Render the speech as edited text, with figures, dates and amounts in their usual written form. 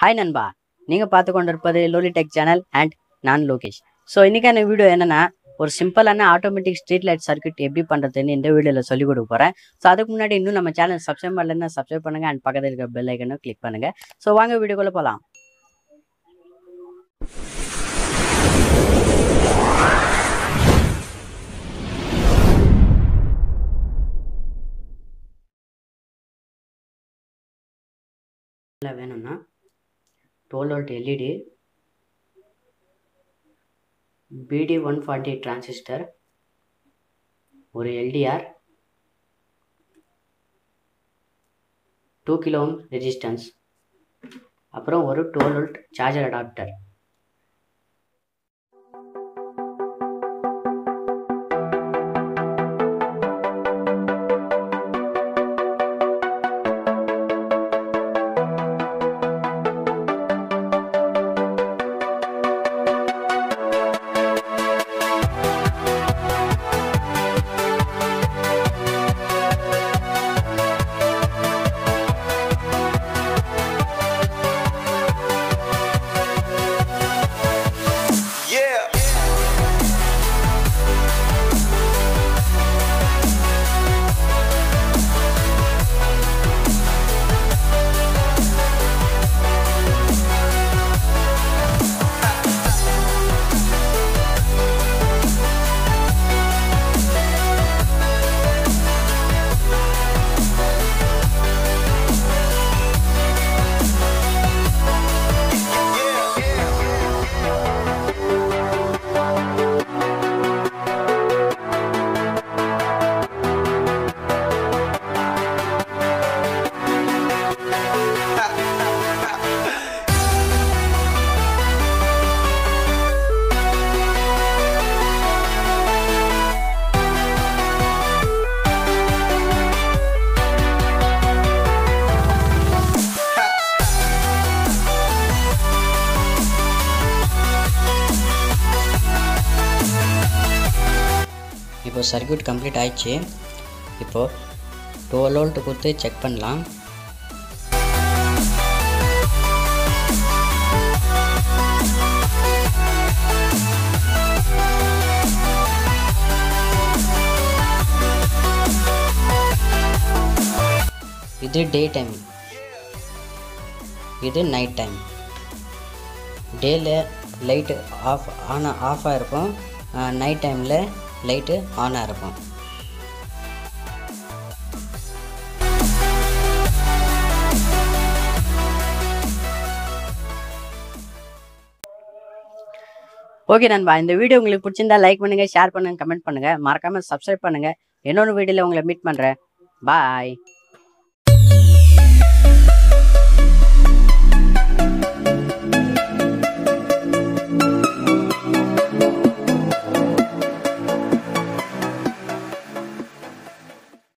Hi நண்பா, நீங்கள் பார்த்து கொண்டிருப்பது லோலிடெக் சேனல் அண்ட் நான் லோகேஷ். ஸோ இன்றைக்கான வீடியோ என்னென்னா, ஒரு சிம்பிளான ஆட்டோமேட்டிக் ஸ்ட்ரீட் லைட் சர்க்யூட் எப்படி பண்ணுறதுன்னு இந்த வீடியோவில் சொல்லிக் கொடுக்க போகிறேன். ஸோ அதுக்கு முன்னாடி இன்னும் நம்ம சேனல் சப்ஸ்கிரைப் பண்ணலைன்னா சப்ஸ்கிரைப் பண்ணுங்கள் அண்ட் பக்கத்தில் இருக்க பெல் ஐக்கனும் கிளிக் பண்ணுங்கள். ஸோ வாங்க வீடியோக்குள்ளே போகலாம். வேணும்னா 12 volt LED, BD140 டிரான்சிஸ்டர், ஒரு LDR, 2 kilo ohm ரெசிஸ்டன்ஸ், அப்புறம் ஒரு 12 volt சார்ஜர் அடாப்டர். இப்போ சர்க்யூட் கம்ப்ளீட் ஆயிடுச்சு. இப்போது 12 volt கொடுத்து செக் பண்ணலாம். இது டே டைம், இது நைட் டைம். டேல லைட்டு ஆஃபாக இருக்கும், நைட் டைமில் லைட்டு ஆனாக இருக்கும். ஓகே நண்பா, இந்த வீடியோ உங்களுக்கு பிடிச்சிருந்தா லைக் பண்ணுங்கள், ஷேர் பண்ணுங்கள், கமெண்ட் பண்ணுங்கள், மறக்காமல் சப்ஸ்கிரைப் பண்ணுங்கள். இன்னொரு வீடியோவில் உங்களை மீட் பண்ணுறேன். பாய்.